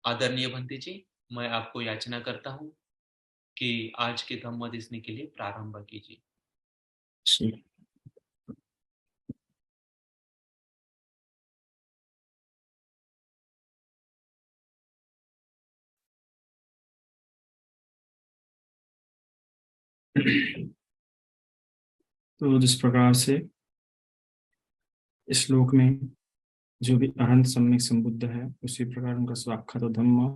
आदरणीय भंते जी, मैं आपको याचना करता हूँ कि आज के धम्म देसने के लिए प्रारंभ कीजिए। जी। तो जिस प्रकार से इस श्लोक में जो भी अहंत सम्यक संबुद्ध है, उसी प्रकार उनका स्वाक्षात धम्म,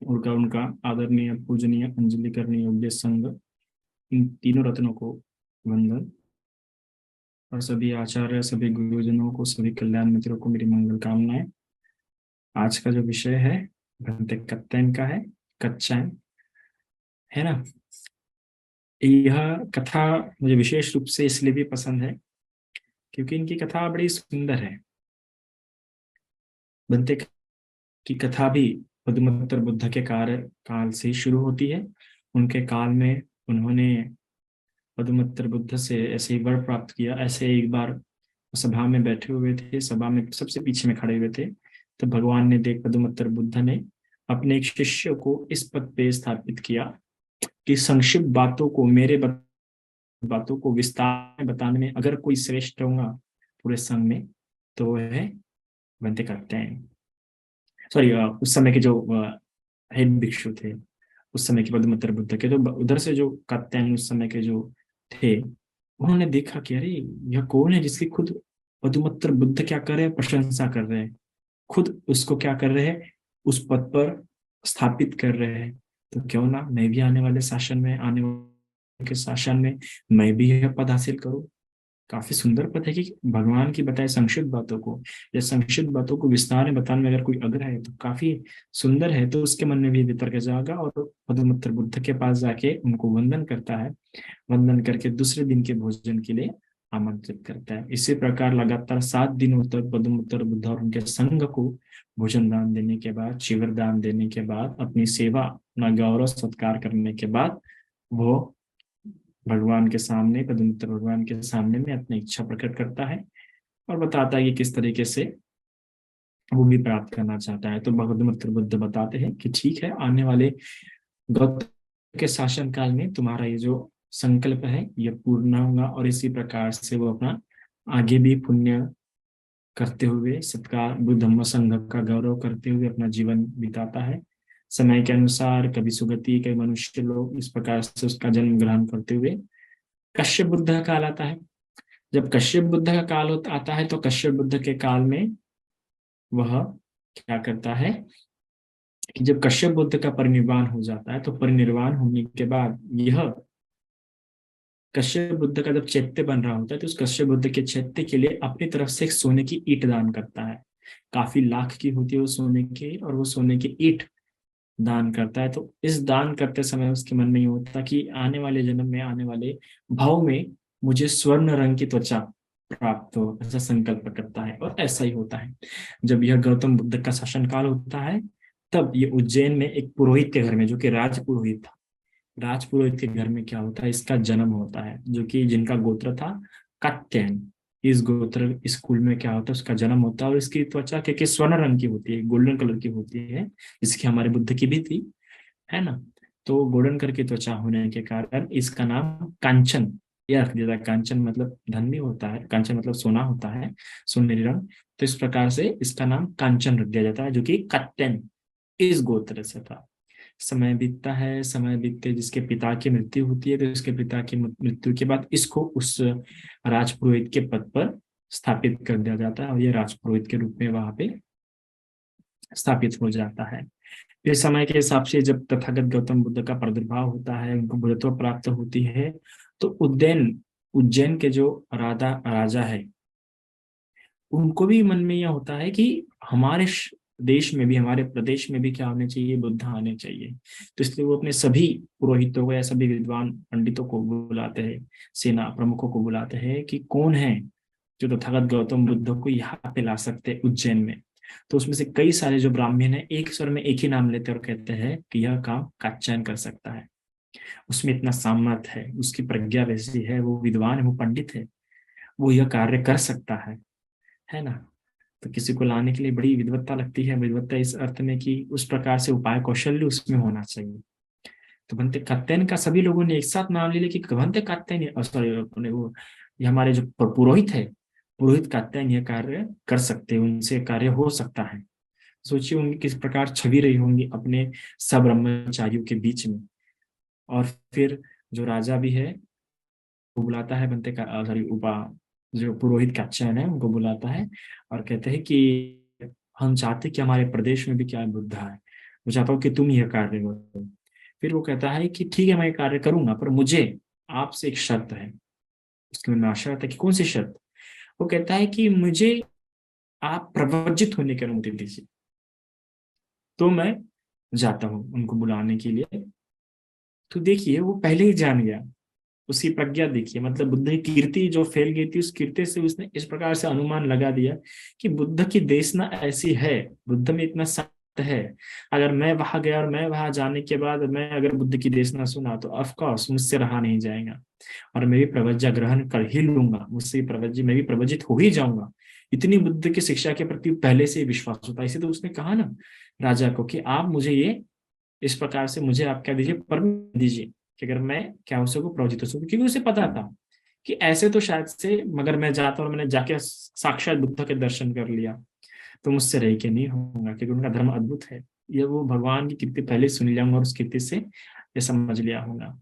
उनका उनका आदरणीय पूजनीय अंजलि करने योग्य संग, इन तीनों रत्नों को वंदन। और सभी आचार्य, सभी गुरुजनों को, सभी कल्याण मित्रों को मेरी मंगल कामनाएं। आज का जो विषय है भंते कत्तैन का है, कच्चैन, है ना। यह कथा मुझे विशेष रूप से इसलिए भी पसंद है क्योंकि इनकी कथा बड़ी सुंदर है। भंते की कथा भी पद्मोत्तर बुद्ध के कार्य काल से ही शुरू होती है। उनके काल में उन्होंने पद्मोत्तर बुद्ध से ऐसे ही वर प्राप्त किया। ऐसे एक बार सभा में बैठे हुए थे, सभा में सबसे पीछे में खड़े हुए थे, तो भगवान ने देख पद्मोत्तर बुद्ध ने अपने एक शिष्य को इस पद पे स्थापित किया कि संक्षिप्त बातों को, मेरे बातों को विस्तार में बताने में अगर कोई श्रेष्ठ होगा पूरे संघ में, तो वो है बनते करते हैं। सॉरी, उस समय के जो हेड भिक्षु थे, उस समय के पद्मोत्तर बुद्ध के, तो उधर से जो कात्यायन उस समय के जो थे, उन्होंने देखा कि अरे यह कौन है जिसकी खुद पद्मोत्तर बुद्ध क्या कर रहे हैं, प्रशंसा कर रहे हैं, खुद उसको क्या कर रहे हैं, उस पद पर स्थापित कर रहे हैं। तो क्यों ना मैं भी आने वाले शासन में, आने वाले के शासन में मैं भी यह पद हासिल करूं। काफी सुंदर पद है कि भगवान की बताए संक्षिप्त बातों को या संक्षिप्त बातों को विस्तार में बताने में अगर कोई अग्र है तो काफी सुंदर है। तो उसके मन में भी वितर्क जागा और पद्मोत्तर बुद्ध के पास जाके उनको वंदन करता है। वंदन करके दूसरे दिन के भोजन के लिए आमंत्रित करता है। इसी प्रकार लगातार 7 दिनों तक पद्मोत्तर बुद्ध और उनके संघ को भोजन दान देने के बाद, चिवर दान देने के बाद, अपनी सेवा, अपना गौरव सत्कार करने के बाद, वो भगवान के सामने, पद्मोत्तर भगवान के सामने में अपनी इच्छा प्रकट करता है और बताता है कि किस तरीके से वो भी प्राप्त करना चाहता है। तो पद्मोत्तर बुद्ध बताते हैं कि ठीक है, आने वाले गौतम के शासन काल में तुम्हारा ये जो संकल्प है ये पूर्ण होगा। और इसी प्रकार से वो अपना आगे भी पुण्य करते हुए, सत्कार बुद्ध धम्म संघ का गौरव करते हुए अपना जीवन बिताता है। समय के अनुसार कभी सुगति, कभी मनुष्य लोग, इस प्रकार से उसका जन्म ग्रहण करते हुए कश्यप बुद्ध का काल आता है। जब कश्यप बुद्ध का काल आता है तो कश्यप बुद्ध के काल में वह क्या करता है कि जब कश्यप बुद्ध का परिनिर्वाण हो जाता है, तो परिनिर्वाण होने के बाद यह कश्यप बुद्ध का जब चैत्य बन रहा होता है, तो उस कश्यप बुद्ध के चैत्य के लिए अपनी तरफ से एक सोने की ईंट दान करता है। काफी लाख की होती है वो सोने की, और वो सोने की ईंट दान करता है। तो इस दान करते समय उसके मन में ये होता कि आने वाले जन्म में, आने वाले भाव में मुझे स्वर्ण रंग की त्वचा प्राप्त हो, ऐसा संकल्प करता है। और ऐसा ही होता है। जब यह गौतम बुद्ध का शासनकाल होता है, तब ये उज्जैन में एक पुरोहित के घर में, जो कि राज पुरोहित था, राजपुरोहित के घर में क्या होता है, इसका जन्म होता है, जो कि जिनका गोत्र था कात्यायन। इस गोत्र, इस कुल में क्या होता है, उसका जन्म होता है। और इसकी त्वचा के स्वर्ण रंग की होती है, गोल्डन कलर की होती है, जिसकी हमारे बुद्ध की भी थी, है ना। तो गोल्डन कलर की त्वचा होने के कारण इसका नाम कांचन यह रख दिया था। कांचन मतलब धन भी होता है, कांचन मतलब सोना होता है, सुनहरी रंग। तो इस प्रकार से इसका नाम कांचन रख दिया जाता है, जो कि कात्यायन इस गोत्र से था। समय बीतता है, समय बीतते जिसके पिता की मृत्यु होती है, तो इसके पिता की मृत्यु के बाद इसको उस राजपुरोहित के पद पर स्थापित कर दिया जाता है, और ये राजपुरोहित के रूप में वहां पे स्थापित हो जाता है। फिर समय के हिसाब से जब तथागत गौतम बुद्ध का प्रादुर्भाव होता है, उनको बुद्धत्व प्राप्त होती है, तो उज्जैन उज्जैन के जो राजा है, उनको भी मन में यह होता है कि हमारे देश में भी, हमारे प्रदेश में भी क्या होने चाहिए, बुद्ध आने चाहिए। तो इसलिए वो अपने सभी पुरोहितों को या सभी विद्वान पंडितों को बुलाते हैं, सेना प्रमुखों को बुलाते हैं कि कौन है जो तथागत गौतम बुद्ध को यहाँ पे ला सकते हैं उज्जैन में। तो उसमें से कई सारे जो ब्राह्मण है एक स्वर में एक ही नाम लेते और कहते हैं कि यह काम कात्यायन कर सकता है। उसमें इतना सामर्थ है, उसकी प्रज्ञा वैसी है, वो विद्वान है, वो पंडित है, वो यह कार्य कर सकता है ना। तो किसी को लाने के लिए बड़ी विद्वत्ता लगती है। विद्वत्ता इस अर्थ में कि उस प्रकार से उपाय कौशल्य उसमें होना चाहिए। तो बनते कात्यायन का सभी लोगों ने एक साथ नाम ले लिया कि बनते कात्यायन, सॉरी, वो ये हमारे जो पुरोहित है, पुरोहित कात्यायन ये कार्य कर सकते हैं, उनसे कार्य हो सकता है। सोचिए उनकी किस प्रकार छवि रही होंगी अपने सब ब्रह्मचारियों के बीच में। और फिर जो राजा भी है वो बुलाता है बनते का, सॉरी, उपा, जो पुरोहित कात्यायन है उनको बुलाता है और कहते हैं कि हम चाहते कि हमारे प्रदेश में भी क्या बुद्ध है, मैं चाहता हूँ कि तुम यह कार्य करो। फिर वो कहता है कि ठीक है मैं ये कार्य करूंगा, पर मुझे आपसे एक शर्त है। उसके मन में आशा आता है कि कौन सी शर्त। वो कहता है कि मुझे आप प्रवज्जित होने की अनुमति दीजिए, तो मैं जाता हूँ उनको बुलाने के लिए। तो देखिए वो पहले ही जान गया, उसकी प्रज्ञा देखिए, मतलब बुद्ध की कीर्ति जो फैल गई थी उस कीर्ति से उसने इस प्रकार से अनुमान लगा दिया कि बुद्ध की देशना ऐसी है, बुद्ध में इतना सत्य है। अगर मैं वहां गया और मैं वहां जाने के बाद मैं अगर बुद्ध की देशना सुना तो ऑफ कोर्स मुझसे रहा नहीं जाएगा और मैं भी प्रवज्ञा ग्रहण कर ही लूंगा, मुझसे प्रवज्य मैं भी प्रवजित हो ही जाऊंगा। इतनी बुद्ध की शिक्षा के प्रति पहले से ही विश्वास होता है। इसे तो उसने कहा ना राजा को कि आप मुझे ये इस प्रकार से मुझे आप क्या दीजिए, परमिशन दीजिए कि अगर मैं क्या हो सकूं, प्रवचित हो सकूं, क्योंकि उसे पता था कि ऐसे तो शायद से मगर मैं जाता और मैंने जाके साक्षात बुद्ध के दर्शन कर लिया तो मुझसे रह के नहीं होगा, क्योंकि उनका धर्म अद्भुत है। ये वो भगवान की कीर्ति पहले सुन लिया हूँ और उस कीर्ति से ये समझ लिया होगा।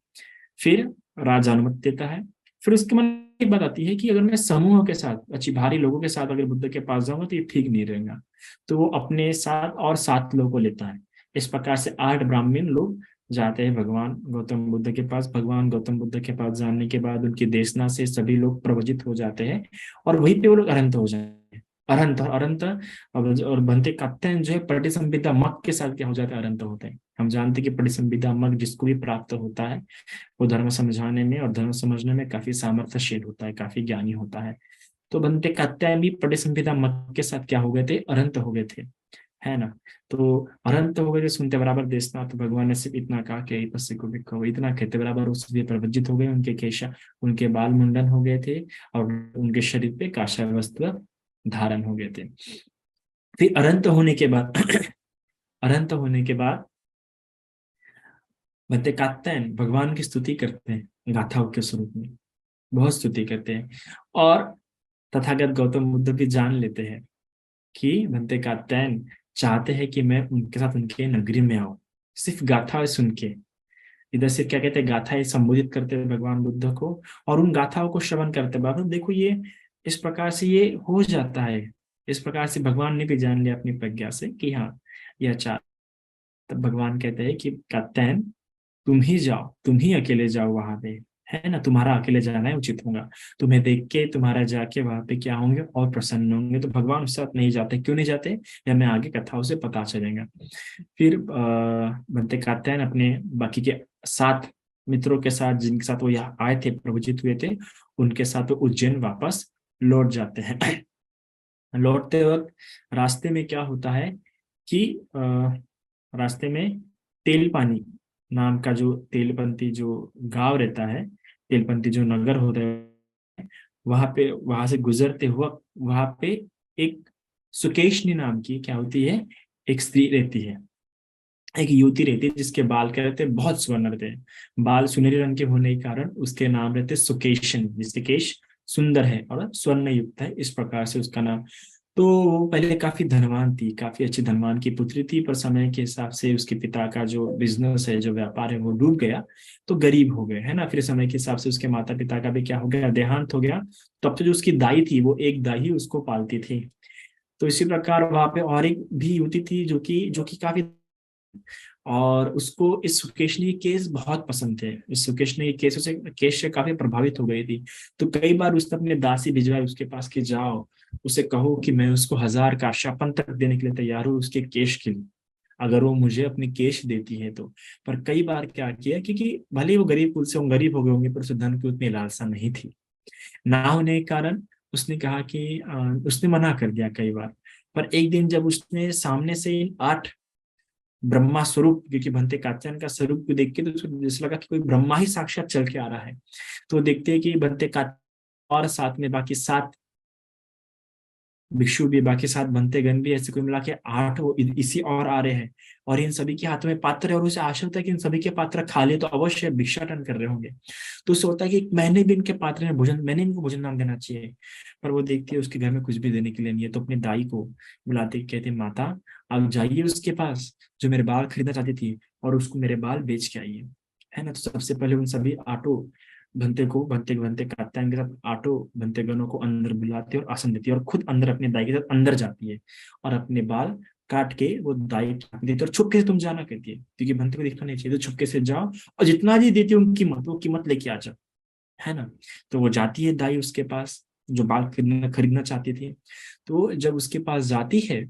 फिर राजा अनुमति देता है। फिर उसके मन में एक बात आती है कि अगर मैं समूह के साथ अच्छी भारी लोगों के साथ अगर बुद्ध के पास जाऊंगा तो ये ठीक नहीं रहेगा। तो वो अपने साथ और 7 लोगों को लेता है। इस प्रकार से 8 ब्राह्मण लोग जाते हैं भगवान गौतम बुद्ध के पास। भगवान गौतम बुद्ध के पास जाने के बाद उनकी देशना से सभी लोग प्रवचित हो जाते हैं और वहीं पे वो लोग अरहंत हो जाते हैं। अरहंत और अरहंत और बनते कात्यायन जो है पटिसंभिदा मग के साथ क्या हो जाते हैं, अरहंत होते हैं। हम जानते हैं कि पटिसंभिदा मग जिसको भी प्राप्त होता है वो धर्म समझाने में और धर्म समझने में काफी सामर्थ्यशील होता है, काफी ज्ञानी होता है। तो बनते कात्यायन भी पटिसंभिदा मग के साथ क्या हो गए थे, अरहंत हो गए थे, है ना। तो अरहंत हो गए थे सुनते बराबर देशना। तो भगवान ने सिर्फ इतना कहा कि पस्य को भी कहो, इतना कहते बराबर उससे प्रवज्जित हो गए, उनके केशा, उनके बाल मुंडन हो गए थे और उनके शरीर पे काषाय वस्त्र धारण हो गए थे। फिर अरहंत होने के बाद अरहंत होने के बाद बनते कात्यायन भगवान की स्तुति करते हैं गाथाओं के स्वरूप में, बहुत स्तुति करते हैं। और तथागत गौतम बुद्ध भी जान लेते हैं कि बनते कात्यायन चाहते हैं कि मैं उनके साथ उनके नगरी में आऊं, सिर्फ गाथा सुन के। इधर से क्या कहते हैं, गाथाएं संबोधित करते हैं भगवान बुद्ध को और उन गाथाओं को श्रवण करते हैं। देखो ये इस प्रकार से ये हो जाता है। इस प्रकार से भगवान ने भी जान लिया अपनी प्रज्ञा से कि हाँ यह चाह। तब भगवान कहते हैं कि कात्यायन तुम ही जाओ, तुम ही अकेले जाओ वहां पे, है ना, तुम्हारा अकेले जाना है उचित होगा। तुम्हें देख के तुम्हारा जाके वहां पे क्या होंगे और प्रसन्न होंगे। तो भगवान उसके साथ नहीं जाते, क्यों नहीं जाते, या हमें आगे कथाओं से पता चलेगा। फिर बनते कात्यायन अपने बाकी के 7 मित्रों के साथ जिनके साथ वो यहाँ आए थे, प्रवचित हुए थे, उनके साथ वो उज्जैन वापस लौट जाते हैं। लौटते वक्त रास्ते में क्या होता है कि रास्ते में तेलपानी नाम का जो तेलपंथी जो गांव रहता है, तेलपंथी जो नगर होता है, वहां पे वहां से गुजरते हुआ वहां पे एक सुकेशनी नाम की क्या होती है, एक स्त्री रहती है, एक युवती रहती है जिसके बाल क्या रहते हैं, बहुत स्वर्ण रहते हैं। बाल सुनहरे रंग के होने के कारण उसके नाम रहते सुकेशन, जिसके केश सुंदर है और स्वर्ण युक्त है, इस प्रकार से उसका नाम। तो वो पहले काफी धनवान थी, काफी अच्छी धनवान की पुत्री थी, पर समय के हिसाब से उसके पिता का जो बिजनेस है, जो व्यापार है, वो डूब गया तो गरीब हो गए, है ना। फिर समय के हिसाब से उसके माता पिता का भी क्या हो गया, देहांत हो गया। तब तो जो उसकी दाई थी वो एक दाई उसको पालती थी। तो इसी प्रकार वहां पे और एक भी युवती थी जो कि काफी, और उसको इस सुकेशनी के केस बहुत पसंद थे। इस सुकेशनी के केस से काफी प्रभावित हो गई थी। तो कई बार उसने अपने दासी भिजवाई उसके पास कि जाओ उसे कहो कि मैं उसको 1000 का शापन तक देने के लिए तैयार हूँ उसके केश के लिए, अगर वो मुझे अपने केश देती है तो। पर कई बार क्या किया, क्योंकि भले ही वो गरीब कुल से गरीब हो गए होंगे पर उसे धन की उतनी लालसा नहीं थी, ना होने के कारण उसने कहा कि उसने मना कर दिया कई बार। पर एक दिन जब उसने सामने से 8 ब्रह्मा स्वरूप, क्योंकि भंते कात्यायन का स्वरूप को देख के तो उसको जैसे लगा कि कोई ब्रह्मा ही साक्षात चल के आ रहा है। तो देखते हैं कि भंते कात्यायन और साथ में बाकी 7 भिक्षु भी, बाकी 7 भंतेगण भी, ऐसे कोई मिला के 8 वो इसी और आ रहे हैं। और इन सभी के हाथों में पात्र है, और उसे आशा होता है कि इन सभी के पात्र खाली है तो अवश्य भिक्षाटन कर रहे होंगे। तो उसे होता है कि मैंने भी इनके पात्र में भोजन, मैंने इनको भोजन नाम देना चाहिए। पर वो देखती है उसके घर में कुछ भी देने के लिए नहीं है, तो अपनी दाई को बुलाते कहते, माता आप जाइए उसके पास जो मेरे बाल खरीदना चाहती थी, और उसको मेरे बाल बेच के आइए। है ना। तो सबसे पहले उन सभी आठों भंते को, भंते भंते कात्यायन के साथ आठों भंतेगणों को अंदर बुलाती है और आसन देती है, और खुद अंदर अपने दाई के साथ अंदर जाती है, और अपने बाल काट के वो दाई को देती है, और छुपके से तुम जाना कहती है, क्योंकि भंते को दिखना नहीं चाहिए, तो छुपके से जाओ और जितना भी देती है उनकी कीमत, वो कीमत लेके आ जाओ। है ना। तो वो जाती है दाई उसके पास, जो बाल खरीदना खरीदना चाहती थी। तो जब उसके पास जाती है,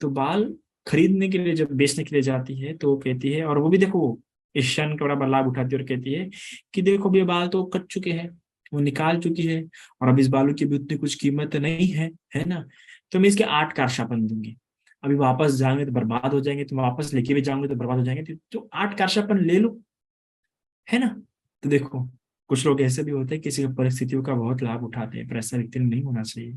तो बाल खरीदने के लिए, जब बेचने के लिए जाती है, तो वो कहती है, और वो भी देखो इस क्षण का बड़ा लाभ उठाती है और कहती है कि देखो ये बाल तो कट चुके हैं, वो निकाल चुकी है, और अब इस बालों की भी उतनी कुछ कीमत नहीं है। है ना। तो मैं इसके 8 कारशापन दूंगी। अभी वापस जाएंगे तो बर्बाद हो जाएंगे, तुम वापस लेके भी जाओगे तो बर्बाद हो जाएंगे, तो 8 कारशापन ले लो। है ना। तो देखो, कुछ लोग ऐसे भी होते हैं किसी की परिस्थितियों का बहुत लाभ उठाते हैं, पर ऐसा व्यक्ति नहीं होना चाहिए।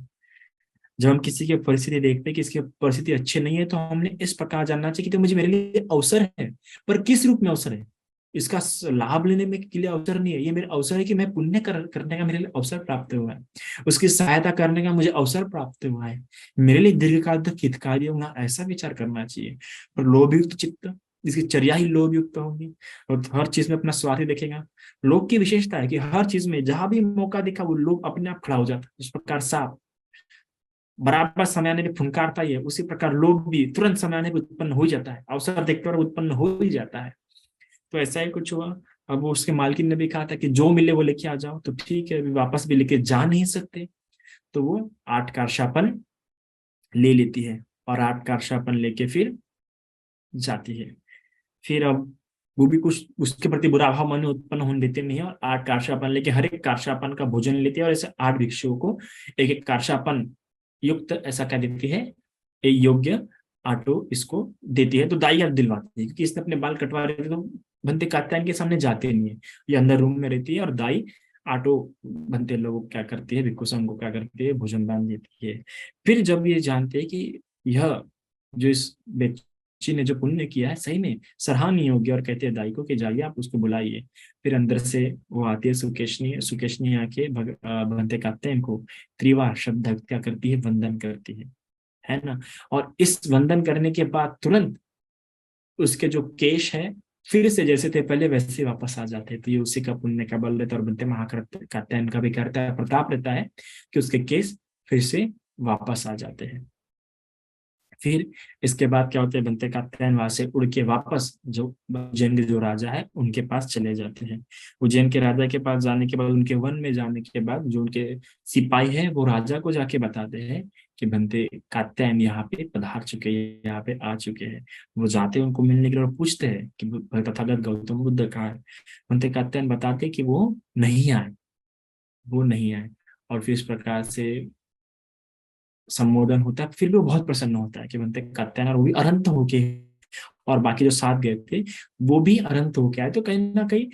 जब हम किसी की परिस्थिति देखते हैं कि इसकी परिस्थिति अच्छी नहीं है, तो हमने इस प्रकार जानना चाहिए कि तो मुझे, मेरे लिए अवसर है, पर किस रूप में अवसर है। इसका लाभ लेने में के लिए अवसर नहीं है, ये मेरा अवसर है कि मैं पुण्य करने का मेरे लिए अवसर प्राप्त हुआ है, उसकी सहायता करने का मुझे अवसर प्राप्त हुआ है, मेरे लिए दीर्घकाल तक हितकारी होगा, ऐसा विचार करना चाहिए। पर लोभयुक्त चित्त, जिसकी चर्या ही लोभ युक्त होगी, और हर चीज में अपना स्वार्थ ही देखेगा। लोग की विशेषता है कि हर चीज में जहां भी मौका दिखा वो लोग अपने आप खड़ा हो जाता है। इस प्रकार सांप बराबर समय आने पे फुनकारता ही है, उसी प्रकार लोभ भी तुरंत समय आने पे उत्पन्न हो ही जाता है, अवसर देखते और उत्पन्न हो ही जाता है। तो ऐसा ही कुछ हुआ। अब वो उसके मालकिन ने भी कहा था कि जो मिले वो लेके आ जाओ, तो ठीक है, अभी वापस भी लेके जा नहीं सकते, तो वो 8 कारशापन ले लेती है, और 8 कारशापन लेके फिर जाती है। फिर अब वो भी कुछ उसके प्रति बुरा भाव मन में उत्पन्न होने देते नहीं है, और 8 कारशापन लेके हर एक कारशापन का भोजन लेती है, और ऐसे 8 भिक्षुओं को एक एक कारशापन युक्त ऐसा कह देती है, एक योग्य आटो इसको देती है। तो दाई याद दिलवाती है, क्योंकि इसने अपने बाल कटवा रहे थे, तो बनते कात्यायन के सामने जाते नहीं है, ये अंदर रूम में रहती है, और दाई आटो बनते लोगों को क्या करती है, भिक्षु संघ को क्या करती है, भोजन दान देती है। फिर जब ये जानते हैं कि यह जो इस बच्ची ने जो पुण्य किया है सही में सराहनीय योग्य, और कहते हैं दाई को कि जाइए आप उसको बुलाइए। फिर अंदर से वो आती है सुकेशनी, सुकेशनी आके बनते कात्यायन को त्रिवार शब्द क्या करती है, वंदन करती है ना। और इस वंदन करने के बाद तुरंत उसके जो केश है फिर से जैसे थे पहले वैसे ही वापस आ जाते हैं। तो ये उसी का पुण्य का बल रहता है, और बनते कात्यायन का भी करता है, प्रताप रहता है कि उसके केस फिर से वापस आ जाते हैं। फिर इसके बाद क्या होता है, बनते कात्यायन वहां से उड़ के वापस जो उज्जैन के जो राजा है उनके पास चले जाते हैं। उज्जैन के राजा के पास जाने के बाद, उनके वन में जाने के बाद, जो उनके सिपाही है वो राजा को जाके बताते हैं कि बनते कात्यायन यहाँ पे पधार चुके हैं, यहाँ पे आ चुके हैं। वो जाते हैं उनको मिलने के लिए और पूछते हैं कि तथागत गौतम बुद्ध कहाँ है। बनते कात्यायन बताते कि वो नहीं आए, वो नहीं आए। और फिर इस प्रकार से संबोधन होता है, फिर भी वो बहुत प्रसन्न होता है कि बनते कात्यायन, और वो भी अनंत होके, और बाकी जो साथ गए थे वो भी अनंत होके आए। तो कहीं ना कहीं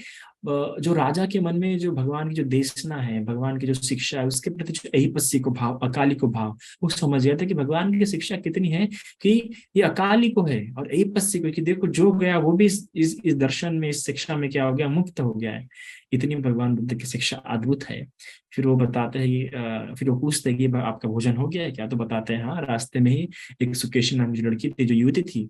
जो राजा के मन में जो भगवान की जो देशना है, भगवान की जो शिक्षा है, उसके प्रति जो एहिपस्सी को भाव, अकाली को भाव, वो समझ गया था कि भगवान की शिक्षा कितनी है कि ये अकाली को है और एहिपस्सी को, कि देखो जो गया वो भी इस दर्शन में, इस शिक्षा में क्या हो गया, मुक्त हो गया है। इतनी भगवान बुद्ध की शिक्षा अद्भुत है। फिर वो बताते हैं कि फिर वो पूछते हैं कि आपका भोजन हो गया है क्या, तो बताते हैं हाँ, रास्ते में ही एक सुकेशी नाम की जो लड़की थी, जो युवती थी,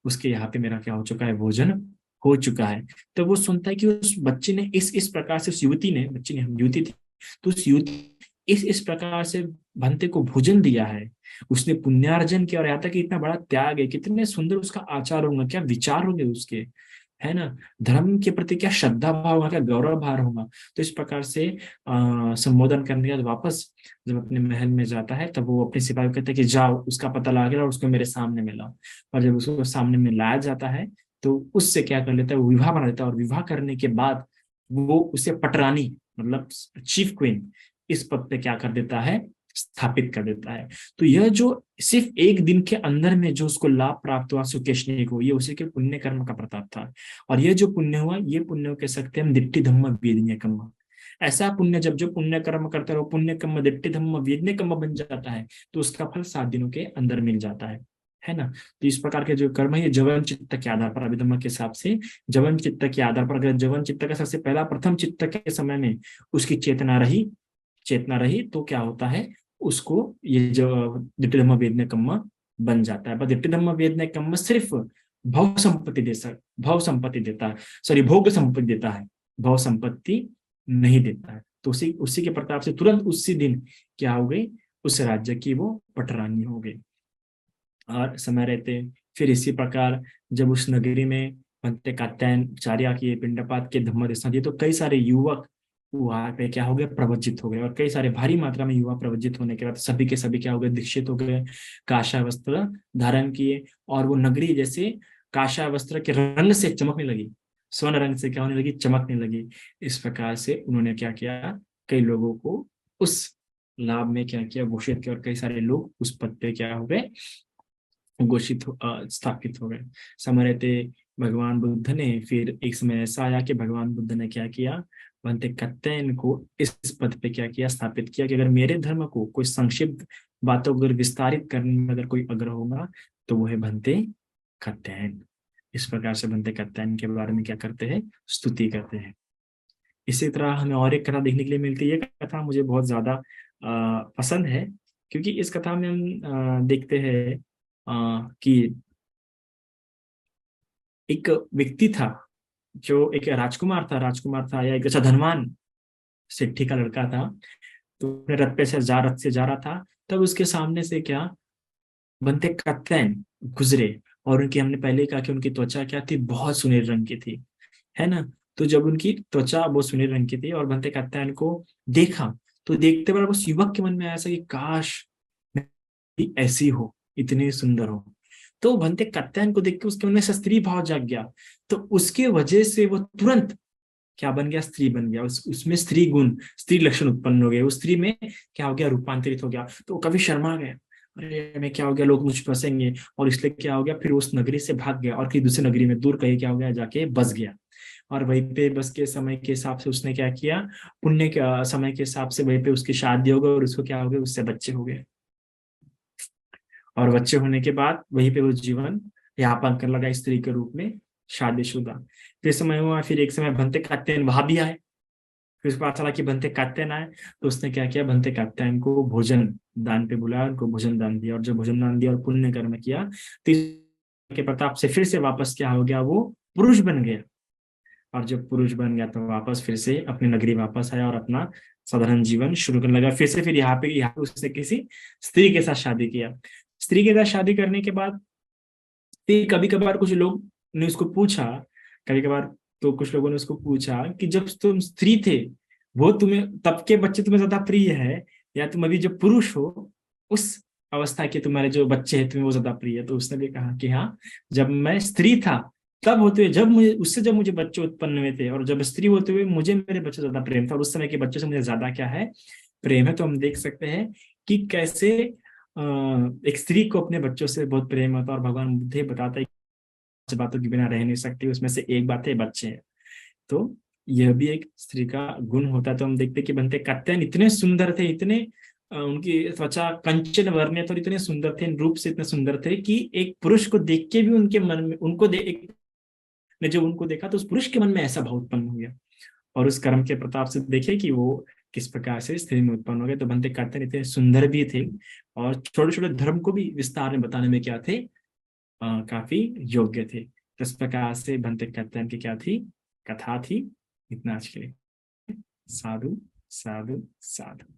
उसके यहाँ पे मेरा क्या हो चुका है, भोजन हो चुका है। तो वो सुनता है कि उस बच्चे ने इस प्रकार से, उस युवती ने, बच्ची ने, हम युवती थी, तो उस युवती इस प्रकार से भंते को भोजन दिया है, उसने पुण्यार्जन किया, और यहाँ तक कि इतना बड़ा त्याग है, कितने सुंदर उसका आचार होगा, क्या विचार होंगे उसके। है ना। धर्म के प्रति क्या श्रद्धा भाव होगा, क्या गौरव भाव होगा। तो इस प्रकार से संबोधन करने के बाद वापस जब अपने महल में जाता है, तब वो अपने सिपाही को कहता है कि जाओ उसका पता लगा के और उसको मेरे सामने मिलाओ। और जब उसको सामने में लाया जाता है, तो उससे क्या कर लेता है, वो विवाह बना लेता है, और विवाह करने के बाद वो उसे पटरानी, मतलब चीफ क्वीन, इस पद पे क्या कर देता है, स्थापित कर देता है। तो यह जो सिर्फ एक दिन के अंदर में जो उसको लाभ प्राप्त हुआ सुकेशनी को, ये उसी के पुण्य कर्म का प्रताप था। और ये जो पुण्य हुआ, ये पुण्य कह सकते हैं हम दिट्ठी धम्म वेदनीय कर्म। ऐसा पुण्य जब जो पुण्य कर्म करते रहो, पुण्य कर्म दिट्टि धम्म वेदने कर्म बन जाता है, तो उसका फल 7 दिनों के अंदर मिल जाता है ना। तो इस प्रकार के जो कर्म है ये जवन चित्त के आधार पर, अभिधम्म के हिसाब से जवन चित्त के आधार पर, अगर जवन चित्त का सबसे पहला प्रथम चित्त के समय में उसकी चेतना रही तो क्या होता है, उसको ये जो दिट्टि धम्म वेदने कर्म बन जाता है। पर दिट्टि धम्म वेदने कर्म सिर्फ भव संपत्ति देता है, सॉरी भोग संपत्ति देता है, भव संपत्ति नहीं देता है। तो उसी उसी के प्रताप से तुरंत उसी दिन क्या हो गई, उस राज्य की वो पटरानी हो गई। और समय रहते फिर इसी प्रकार जब उस नगरी में बनते कात्यायन चार्या किए, पिंडपात के धम्म दर्शन दिए, तो कई सारे युवक वहां पे क्या हो गए, प्रवज्जित हो गए। और कई सारे भारी मात्रा में युवा प्रवज्जित होने के बाद सभी के सभी क्या हो गए, दीक्षित हो गए, काशा वस्त्र धारण किए, और वो नगरी जैसे काशा वस्त्र के रंग से चमकने लगी, स्वर्ण रंग से क्या होने लगी, चमकने लगी। इस प्रकार से उन्होंने क्या किया, कई लोगों को उस लाभ में क्या किया, घोषित किया, और कई सारे लोग उस पद पे क्या हो गए, स्थापित हो गए। समय रहते भगवान बुद्ध ने, फिर एक समय ऐसा आया कि भगवान बुद्ध ने क्या किया, भंते कत्यायन को इस पद पे क्या किया, स्थापित किया कि अगर मेरे धर्म को कोई संक्षिप्त बातों को अगर विस्तारित करने में अगर कोई अग्र होगा तो वो है भंते कत्यायन। इस प्रकार से भंते कत्यायन के बारे में क्या करते हैं, स्तुति करते हैं। इसी तरह हमें और एक कथा देखने के लिए मिलती है। ये कथा मुझे बहुत ज्यादा पसंद है, क्योंकि इस कथा में हम देखते हैं कि एक व्यक्ति था, जो एक राजकुमार था या एक अच्छा धनवान सेठी का लड़का था। तो अपने रथ से जा रहा था, तब उसके सामने से क्या बनते कत्तैन गुजरे। और उनकी, हमने पहले ही कहा कि उनकी त्वचा क्या थी, बहुत सुनहरे रंग की थी, है ना। तो जब उनकी त्वचा बहुत सुनहरे रंग की थी और बनते कत्तैन को देखा, तो देखते बार उस युवक के मन में ऐसा कि काश मैं भी ऐसी हो, इतनी सुंदर हो। तो बनते कत्तैन को देख के उसके मन में स्त्री भाव जाग गया। तो उसके वजह से वो तुरंत क्या बन गया, स्त्री बन गया। उसमें स्त्री गुण, स्त्री लक्षण उत्पन्न हो गए। उस स्त्री में क्या हो गया, रूपांतरित हो गया। तो वो कभी शर्मा गया, अरे मैं क्या हो गया, लोग मुझ पर हंसेंगे। और इसलिए क्या हो गया, फिर उस नगरी से भाग गया और किसी दूसरी नगरी में दूर कहीं क्या हो गया, जाके बस गया। और वहीं पे बस के समय के हिसाब से उसने क्या किया, पुण्य के समय के हिसाब से वहीं पे उसकी शादी हो गई और उसको क्या हो गया, उससे बच्चे हो गए। और बच्चे होने के बाद वहीं पे वो जीवन यापन कर लगा स्त्री के रूप में, शादीशुदा। फिर समय हुआ, फिर एक समय बनते कात्यायन वहां भी आए। फिर उसको पता चला कि बनते कात्यायन आए, तो उसने क्या किया, बनते कात्यायन को भोजन दान पे बुलाया, उनको भोजन दान दिया। और जब भोजन दान दिया और पुण्य कर्म किया, तो के प्रताप से फिर से वापस क्या हो गया, वो पुरुष बन गया। और जब पुरुष बन गया तो वापस फिर से अपनी नगरी वापस आया और अपना साधारण जीवन शुरू करने लगा। फिर यहाँ पे उसने किसी स्त्री के साथ शादी किया। स्त्री के साथ शादी करने के बाद फिर कभी कभार कुछ लोग ने उसको पूछा, कभी कभार तो कुछ लोगों ने उसको पूछा कि जब तुम स्त्री थे, वो तुम्हें तब के बच्चे तुम्हें ज्यादा प्रिय है, या तुम अभी जब पुरुष हो उस अवस्था के तुम्हारे जो बच्चे हैं तुम्हें वो ज्यादा प्रिय है। तो उसने भी कहा कि हाँ, जब मैं स्त्री था तब होते हुए जब मुझे बच्चे उत्पन्न हुए थे, और जब स्त्री होते हुए मुझे मेरे बच्चे ज्यादा प्रेम था, और उस समय के बच्चों से मुझे ज्यादा क्या है, प्रेम है। तो हम देख सकते हैं कि कैसे एक स्त्री को अपने बच्चों से बहुत प्रेम होता है। और भगवान बुद्ध बताता है कि बातों के बिना रह नहीं सकती, उसमें से एक बात है बच्चे हैं। तो यह भी एक स्त्री का गुण होता है। तो हम देखते हैं कि बनते कात्यायन इतने सुंदर थे, इतने उनकी त्वचा कंचन वर्ण्य थे और इतने सुंदर थे, रूप से इतने सुंदर थे कि एक पुरुष को देख के भी उनके मन में एक ने जब उनको देखा तो उस पुरुष के मन में ऐसा भाव उत्पन्न हो गया। और उस कर्म के प्रताप से देखे कि वो किस प्रकार से स्त्री में उत्पन्न हो गए। तो बनते कात्यायन इतने सुंदर भी थे और छोटे छोटे धर्म को भी विस्तार में बताने में क्या थे, काफी योग्य थे। तो इस प्रकार से बनते कात्यायन की क्या थी, कथा थी। इतना आज के लिए। साधु साधु साधु।